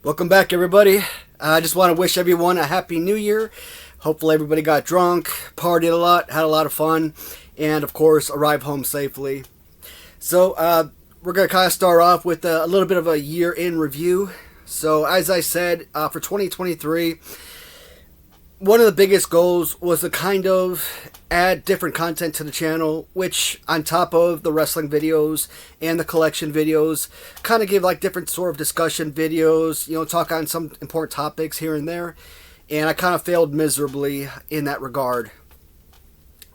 Welcome back, everybody. I just want to wish everyone a happy new year. Hopefully everybody got drunk, partied a lot, had a lot of fun, and of course arrived home safely. So we're going to kind of start off with a little bit of a year in review. So as I said, for 2023, one of the biggest goals was to kind of add different content to the channel, which on top of the wrestling videos and the collection videos, kind of give like different sort of discussion videos, talk on some important topics here and there. And I kind of failed miserably in that regard.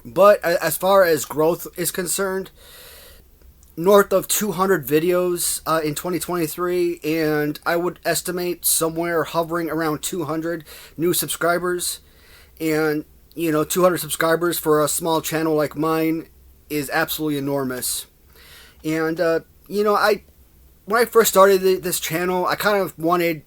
But as far as growth is concerned, north of 200 videos in 2023, and I would estimate somewhere hovering around 200 new subscribers. And 200 subscribers for a small channel like mine is absolutely enormous. And when I first started this channel, I kind of wanted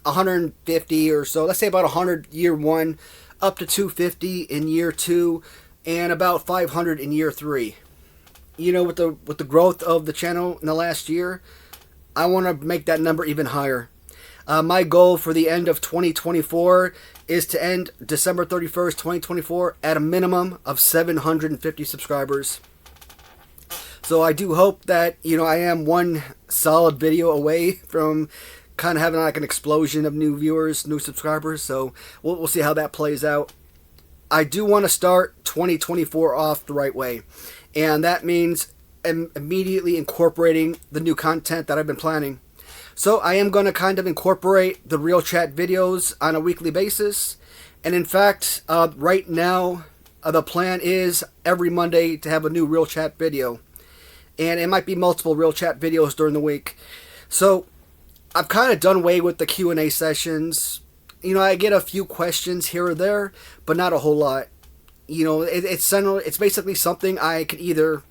150 or so, let's say about 100 year one, up to 250 in year two, and about 500 in year three. With the growth of the channel in the last year, I want to make that number even higher. My goal for the end of 2024 is to end December 31st, 2024 at a minimum of 750 subscribers. So I do hope that, I am one solid video away from kind of having like an explosion of new viewers, new subscribers. So we'll see how that plays out. I do want to start 2024 off the right way. And that means immediately incorporating the new content that I've been planning. So I am going to kind of incorporate the real chat videos on a weekly basis. And in fact, right now, the plan is every Monday to have a new real chat video. And it might be multiple real chat videos during the week. So I've kind of done away with the Q&A sessions. I get a few questions here or there, but not a whole lot. It's basically something I can either,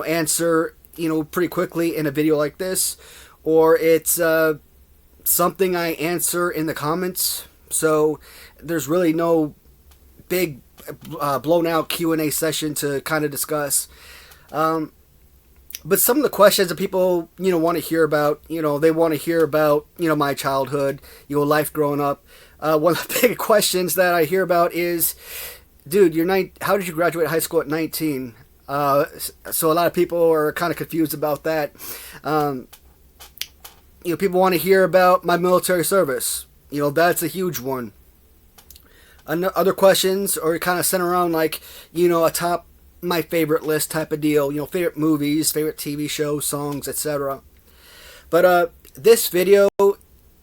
answer, pretty quickly in a video like this, or it's something I answer in the comments. So there's really no big blown out Q&A session to kind of discuss. But some of the questions that people, want to hear about, they want to hear about, my childhood, life growing up. One of the big questions that I hear about is, dude, how did you graduate high school at 19? So a lot of people are kind of confused about that. People want to hear about my military service. That's a huge one. Other questions are kind of centered around like, a top my favorite list type of deal. Favorite movies, favorite TV shows, songs, etc. But this video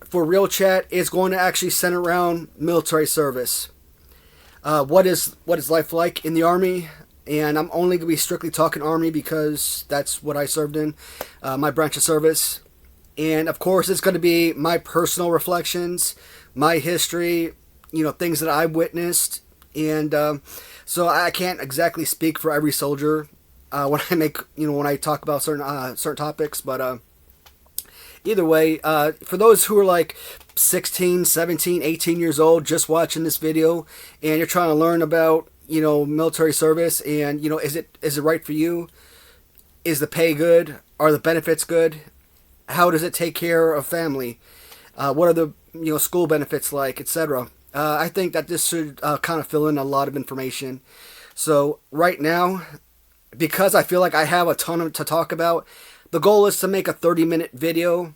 for Real Chat is going to actually center around military service. What is life like in the Army? And I'm only going to be strictly talking Army because that's what I served in, my branch of service. And of course, it's going to be my personal reflections, my history, things that I've witnessed. And so I can't exactly speak for every soldier when I talk about certain topics. But either way, for those who are like 16, 17, 18 years old just watching this video and you're trying to learn about, military service and, is it right for you? Is the pay good? Are the benefits good? How does it take care of family? What are the, school benefits like, etc.? I think that this should kind of fill in a lot of information. So right now, because I feel like I have a ton to talk about, the goal is to make a 30-minute video.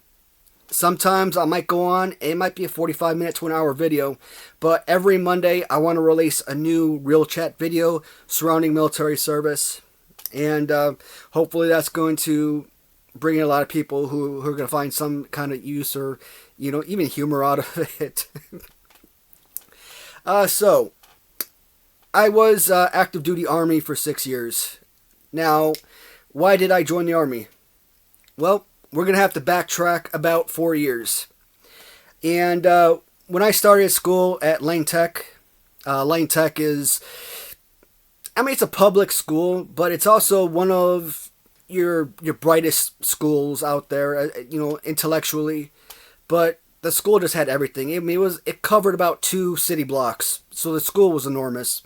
Sometimes I might go on, it might be a 45-minute to an hour video, but every Monday I want to release a new real chat video surrounding military service. And hopefully that's going to bring in a lot of people who are going to find some kind of use or, even humor out of it. So, I was active duty Army for 6 years. Now, why did I join the Army? Well, we're going to have to backtrack about 4 years. And when I started school at Lane Tech is, it's a public school, but it's also one of your brightest schools out there, intellectually. But the school just had everything. It covered about 2 city blocks, so the school was enormous.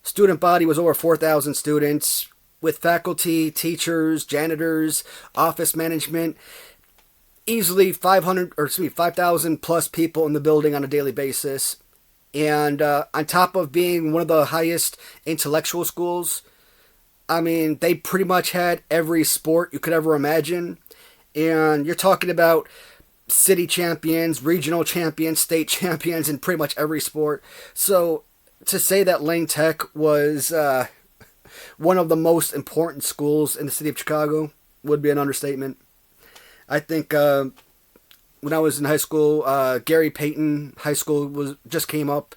Student body was over 4,000 students, with faculty, teachers, janitors, office management. easily 5,000 plus people in the building on a daily basis. And on top of being one of the highest intellectual schools, I mean, they pretty much had every sport you could ever imagine. And you're talking about city champions, regional champions, state champions in pretty much every sport. So to say that Lane Tech was one of the most important schools in the city of Chicago would be an understatement. I think when I was in high school, Gary Payton High School just came up.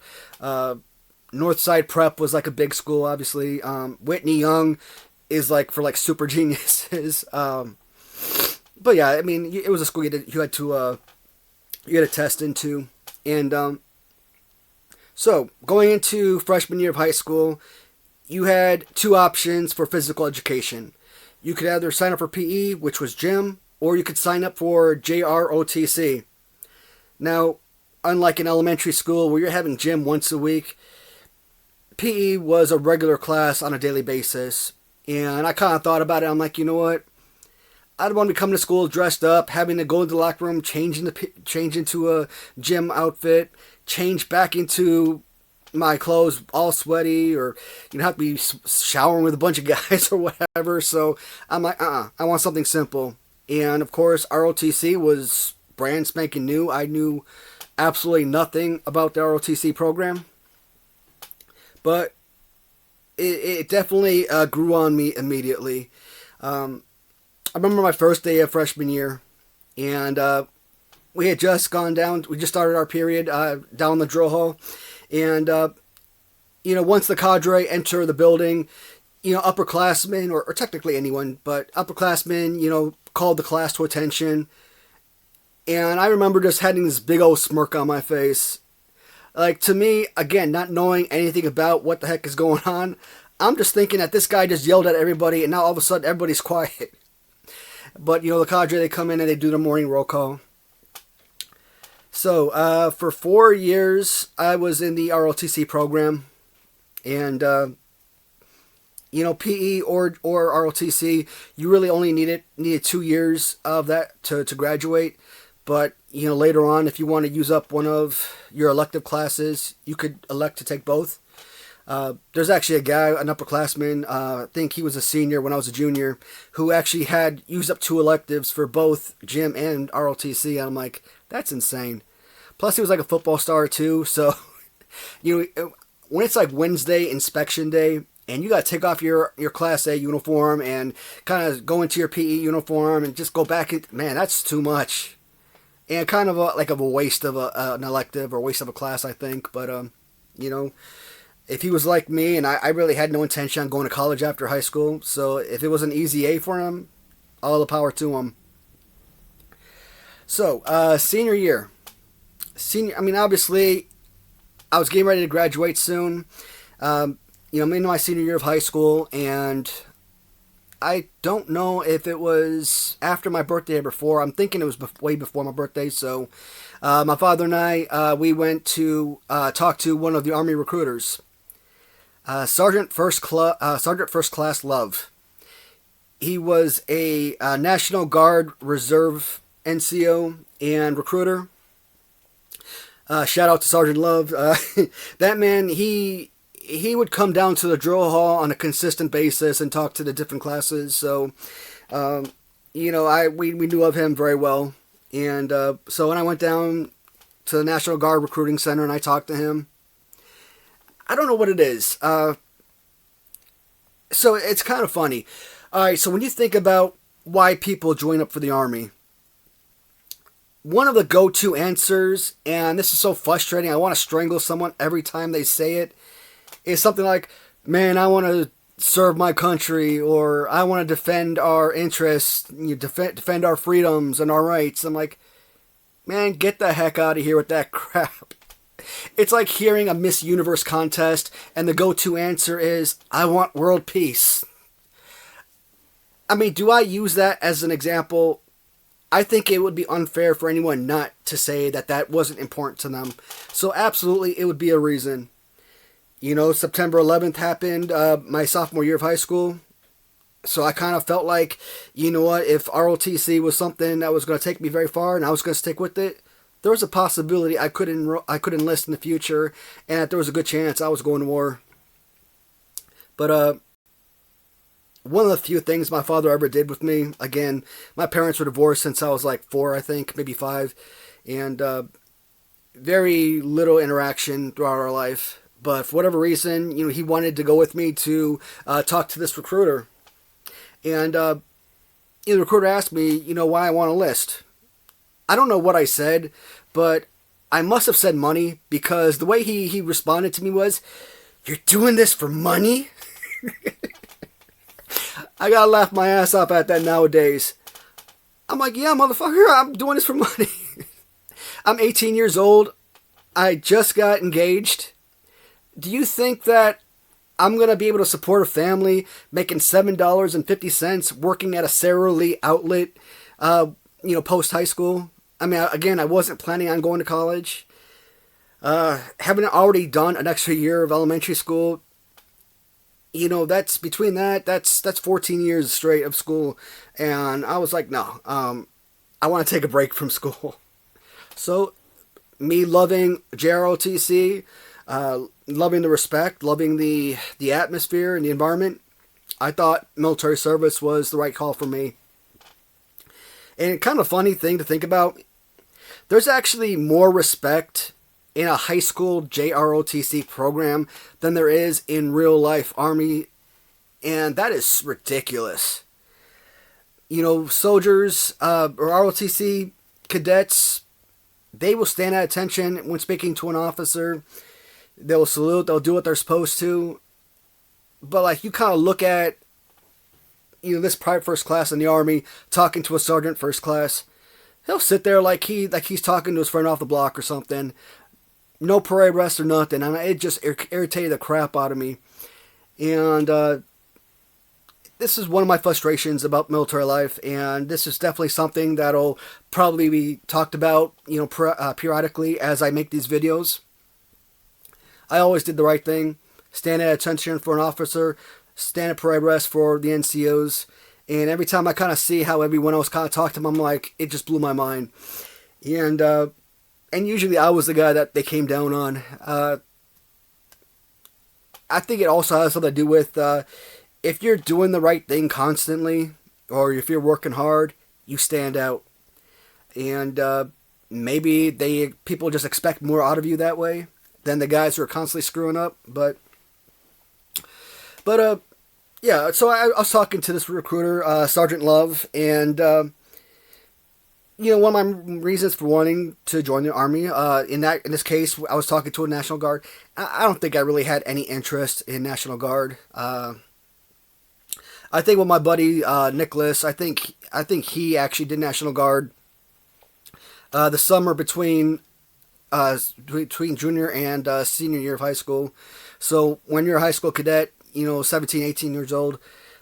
Northside Prep was like a big school, obviously. Whitney Young is like for like super geniuses. But yeah, I mean, it was a school you had to test into, and so going into freshman year of high school, you had two options for physical education. You could either sign up for PE, which was gym, or you could sign up for JROTC. Now, unlike in elementary school where you're having gym once a week, PE was a regular class on a daily basis. And I kind of thought about it. I'm like, you know what? I don't want to be coming to school dressed up, having to go into the locker room, change into a gym outfit, change back into my clothes all sweaty, or have to be showering with a bunch of guys or whatever. So I'm like, I want something simple. And of course, ROTC was brand spanking new. I knew absolutely nothing about the ROTC program, but it definitely grew on me immediately. I remember my first day of freshman year, and we had just gone down. We just started our period down the drill hall, and once the cadre enter the building, upperclassmen or technically anyone, but upperclassmen, called the class to attention, and I remember just having this big old smirk on my face. Like, to me, again, not knowing anything about what the heck is going on, I'm just thinking that this guy just yelled at everybody, and now all of a sudden everybody's quiet. But, the cadre, they come in and they do the morning roll call. So, for 4 years, I was in the ROTC program. And, PE or ROTC, you really only needed 2 years of that to graduate. But, later on, if you want to use up one of your elective classes, you could elect to take both. There's actually a guy, an upperclassman, I think he was a senior when I was a junior, who actually had used up 2 electives for both gym and ROTC. And I'm like, that's insane. Plus, he was like a football star too. So, when it's like Wednesday inspection day, and you got to take off your Class A uniform and kind of go into your PE uniform and just go back, man, that's too much. And kind of a waste of an elective or waste of a class, I think. But, if he was like me, and I really had no intention on going to college after high school, so if it was an easy A for him, all the power to him. So, senior year. Obviously, I was getting ready to graduate soon. I'm in my senior year of high school, and I don't know if it was after my birthday or before. I'm thinking it was way before my birthday, so my father and I, we went to talk to one of the Army recruiters. Sergeant First Class Love. He was a National Guard Reserve NCO and recruiter. Shout out to Sergeant Love. That man, he would come down to the drill hall on a consistent basis and talk to the different classes. So, we knew of him very well. And so when I went down to the National Guard Recruiting Center and I talked to him, I don't know what it is. So it's kind of funny. All right, so when you think about why people join up for the Army, one of the go-to answers, and this is so frustrating, I want to strangle someone every time they say it, is something like, man, I want to serve my country, or I want to defend our interests, defend our freedoms and our rights. I'm like, man, get the heck out of here with that crap. It's like hearing a Miss Universe contest and the go-to answer is, I want world peace. I mean, do I use that as an example? I think it would be unfair for anyone not to say that wasn't important to them. So absolutely, it would be a reason. September 11th happened, my sophomore year of high school. So I kind of felt like, you know what, if ROTC was something that was going to take me very far and I was going to stick with it, there was a possibility I could enlist in the future, and that there was a good chance I was going to war. But one of the few things my father ever did with me, again, my parents were divorced since I was like 4, I think, maybe 5, and very little interaction throughout our life. But for whatever reason, you know, he wanted to go with me to talk to this recruiter. And the recruiter asked me, you know, why I want to enlist. I don't know what I said, but I must have said money, because the way he responded to me was, "You're doing this for money?" I gotta laugh my ass off at that nowadays. I'm like, yeah, motherfucker, I'm doing this for money. I'm 18 years old. I just got engaged. Do you think that I'm going to be able to support a family making $7.50 working at a Sara Lee outlet, post high school? I mean, again, I wasn't planning on going to college. Having already done an extra year of elementary school, you know, that's 14 years straight of school. And I was like, no, I want to take a break from school. So, me loving JROTC, loving the respect, loving the atmosphere and the environment, I thought military service was the right call for me. And kind of funny thing to think about, there's actually more respect in a high school JROTC program than there is in real life Army, and that is ridiculous. You know, soldiers or ROTC cadets, they will stand at attention when speaking to an officer. They'll salute, they'll do what they're supposed to. But like, you kind of look at, you know, this private first class in the Army talking to a sergeant first class. He'll sit there like he's talking to his friend off the block or something. No parade rest or nothing. And it just irritated the crap out of me. And this is one of my frustrations about military life, and this is definitely something that'll probably be talked about, you know, periodically as I make these videos. I always did the right thing. Stand at attention for an officer, stand at parade rest for the NCOs, and every time I kind of see how everyone else kind of talked to them, I'm like, it just blew my mind. And usually I was the guy that they came down on. I think it also has something to do with if you're doing the right thing constantly, or if you're working hard, you stand out. And maybe people just expect more out of you that way than the guys who are constantly screwing up. But yeah. So I was talking to this recruiter, Sergeant Love, and you know, one of my reasons for wanting to join the Army, in this case, I was talking to a National Guard. I don't think I really had any interest in National Guard. I think with my buddy Nicholas, I think he actually did National Guard the summer between junior and senior year of high school. So when you're a high school cadet, you know, 17, 18 years old,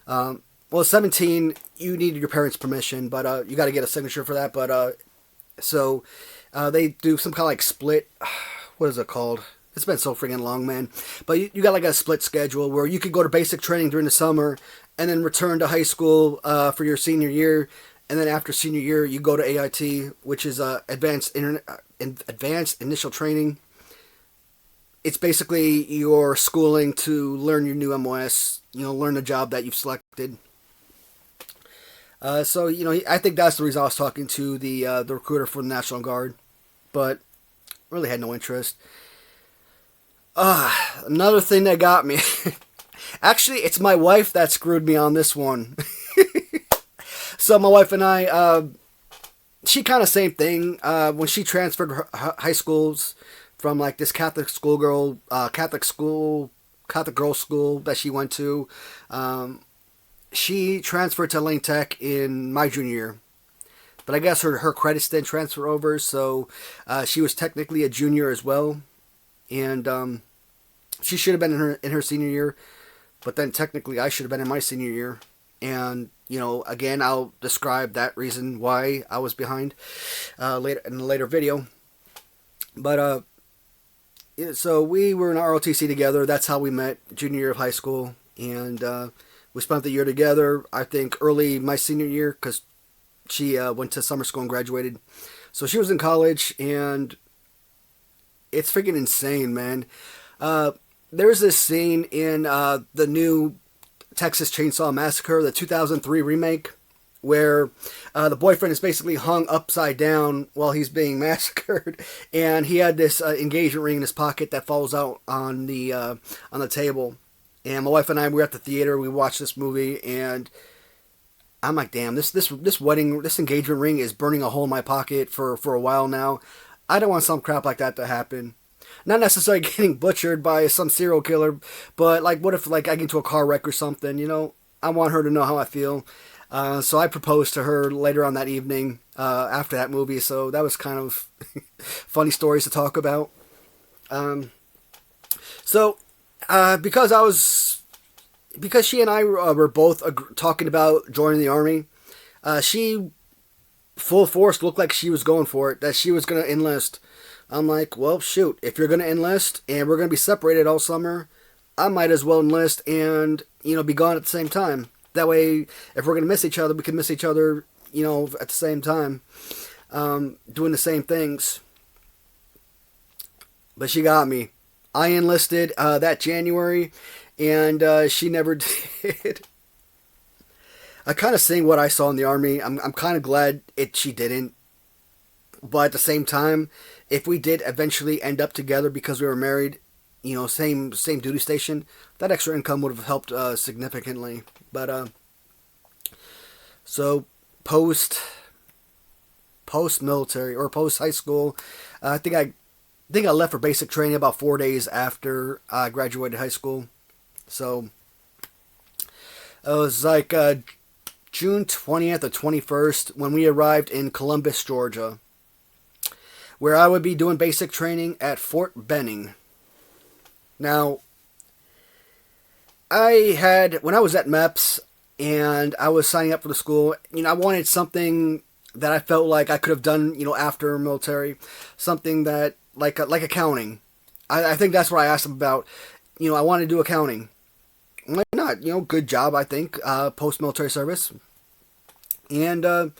well, 17, you need your parents' permission, but you got to get a signature for that. But so they do some kind of like split. What is it called? It's been so freaking long, man. But you got like a split schedule where you could go to basic training during the summer and then return to high school for your senior year. And then after senior year, you go to AIT, which is advanced initial training. It's basically your schooling to learn your new MOS, you know, learn the job that you've selected. So, you know, I think that's the reason I was talking to the recruiter for the National Guard, but really had no interest. Another thing that got me. Actually, it's my wife that screwed me on this one. So my wife and I, she kind of same thing. When she transferred her high schools from like this Catholic girls school that she went to, she transferred to Lane Tech in my junior year. But I guess her credits didn't transfer over, so she was technically a junior as well. And she should have been in her senior year, but then technically I should have been in my senior year. And, you know, again, I'll describe that reason why I was behind later in a later video. But so we were in ROTC together. That's how we met, junior year of high school, and We spent the year together, I think early my senior year, because she went to summer school and graduated. So she was in college, and it's freaking insane, man. There's this scene in the new Texas Chainsaw Massacre, the 2003 remake, where the boyfriend is basically hung upside down while he's being massacred, and he had this engagement ring in his pocket that falls out on the table. And my wife and I, we were at the theater. We watched this movie, and I'm like, damn, this engagement ring is burning a hole in my pocket for a while now. I don't want some crap like that to happen. Not necessarily getting butchered by some serial killer, but like, what if like I get into a car wreck or something? You know, I want her to know how I feel. So I proposed to her later on that evening after that movie. So that was kind of funny stories to talk about. Because she and I were both talking about joining the army, she full force looked like she was going for it, that she was going to enlist. I'm like, well, shoot, if you're going to enlist and we're going to be separated all summer, I might as well enlist and, be gone at the same time. That way, if we're going to miss each other, we can miss each other, at the same time, doing the same things. But she got me. I enlisted that January, and she never did. I kind of seeing what I saw in the army. I'm kind of glad she didn't. But at the same time, if we did eventually end up together because we were married, same duty station, that extra income would have helped significantly. But so post military or post high school, I think I left for basic training about 4 days after I graduated high school. So it was like June 20th or 21st when we arrived in Columbus, Georgia, where I would be doing basic training at Fort Benning. Now, when I was at MEPS and I was signing up for the school, I wanted something that I felt like I could have done, after military, something that, like accounting. I think that's what I asked them about. I want to do accounting. Why not? Good job, I think, post-military service. And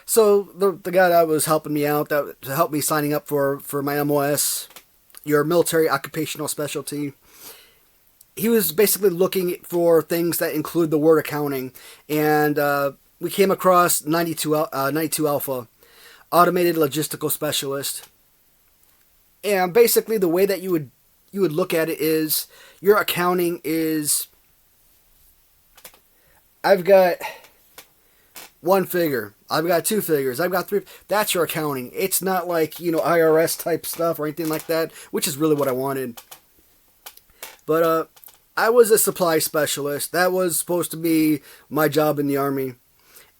so the guy that was helping me out, that helped me signing up for my MOS, your military occupational specialty, he was basically looking for things that include the word accounting. And we came across 92 Alpha, automated logistical specialist. And basically the way that you would look at it is, your accounting is, I've got one figure, I've got two figures, I've got three. That's your accounting. It's not like, IRS type stuff or anything like that, which is really what I wanted. But I was a supply specialist. That was supposed to be my job in the Army.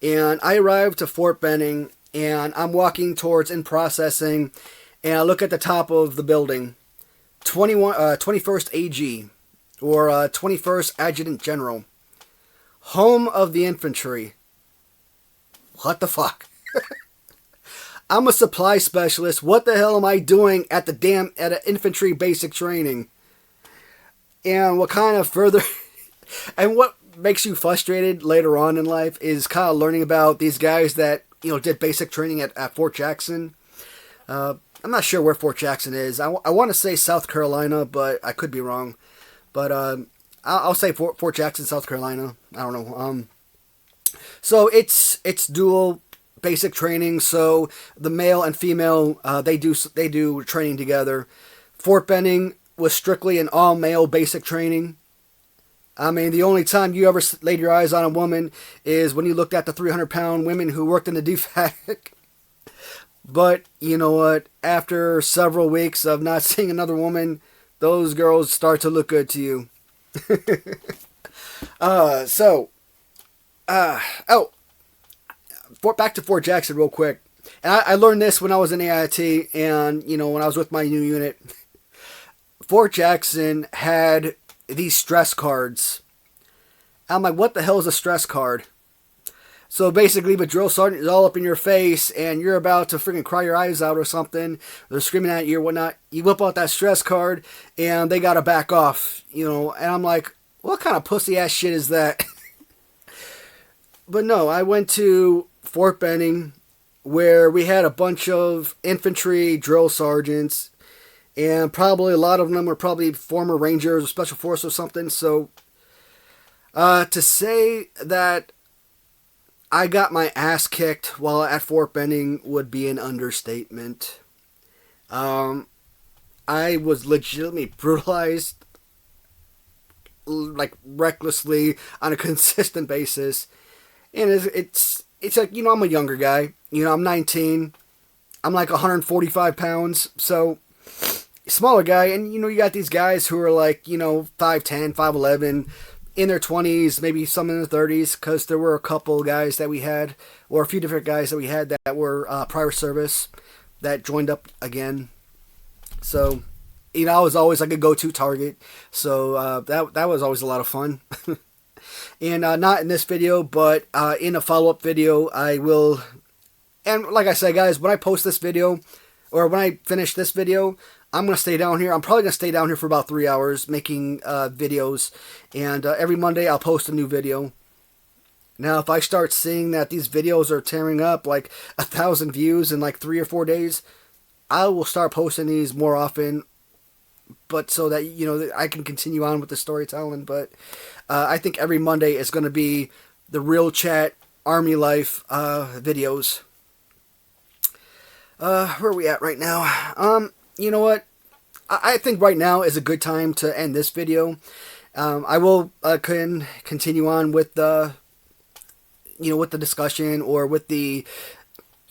And I arrived to Fort Benning, and I'm walking towards in processing, and I look at the top of the building, 21st AG, or 21st Adjutant General, home of the infantry. What the fuck? I'm a supply specialist. What the hell am I doing at an infantry basic training? And what kind of further, and what makes you frustrated later on in life is kind of learning about these guys that, did basic training at Fort Jackson. I'm not sure where Fort Jackson is. I want to say South Carolina, but I could be wrong. But I'll say Fort Jackson, South Carolina. I don't know. So it's dual basic training. So the male and female, they do training together. Fort Benning was strictly an all-male basic training. I mean, the only time you ever laid your eyes on a woman is when you looked at the 300-pound women who worked in the DFAC. But, you know what? After several weeks of not seeing another woman, those girls start to look good to you. Back to Fort Jackson real quick. And I learned this when I was in AIT and, when I was with my new unit. Fort Jackson had these stress cards. I'm like, what the hell is a stress card? So basically, the drill sergeant is all up in your face, and you're about to freaking cry your eyes out or something. They're screaming at you or whatnot. You whip out that stress card, and they gotta back off, And I'm like, what kind of pussy ass shit is that? But no, I went to Fort Benning, where we had a bunch of infantry drill sergeants, and probably a lot of them were probably former Rangers or Special Force or something. So to say that I got my ass kicked while at Fort Benning would be an understatement. I was legitimately brutalized, like recklessly on a consistent basis, and it's like, you know, I'm a younger guy. You know, I'm 19. I'm like 145 pounds, so smaller guy, and you know, you got these guys who are like, you know, 5'10", 5'11", in their 20s, maybe some in their 30s, because there were a couple guys that we had, or a few different guys that we had that were prior service that joined up again. So, you know, I was always like a go-to target. So that was always a lot of fun. And not in this video, but in a follow-up video, I will. And like I said, guys, when I post this video, or when I finish this video, I'm going to stay down here. I'm probably going to stay down here for about 3 hours making videos. And every Monday, I'll post a new video. Now, if I start seeing that these videos are tearing up like 1,000 views in like 3 or 4 days, I will start posting these more often, but so that, you know, I can continue on with the storytelling. But I think every Monday is going to be the real chat army life videos. Where are we at right now? You know what? I think right now is a good time to end this video. I will continue on with the, you know, with the discussion, or with the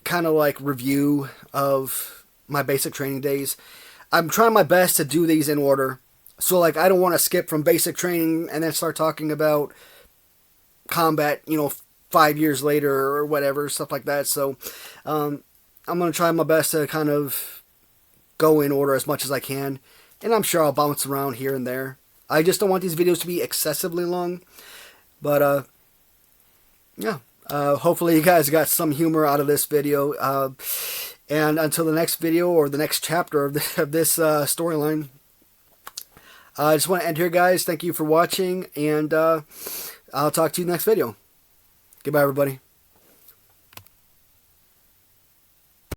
kind of like review of my basic training days. I'm trying my best to do these in order. So like, I don't want to skip from basic training and then start talking about combat, you know, 5 years later or whatever, stuff like that. So I'm going to try my best to kind of go in order as much as I can. And I'm sure I'll bounce around here and there. I just don't want these videos to be excessively long. But yeah. Hopefully you guys got some humor out of this video. And until the next video, or the next chapter of this storyline, I just want to end here, guys. Thank you for watching, and I'll talk to you next video. Goodbye, everybody.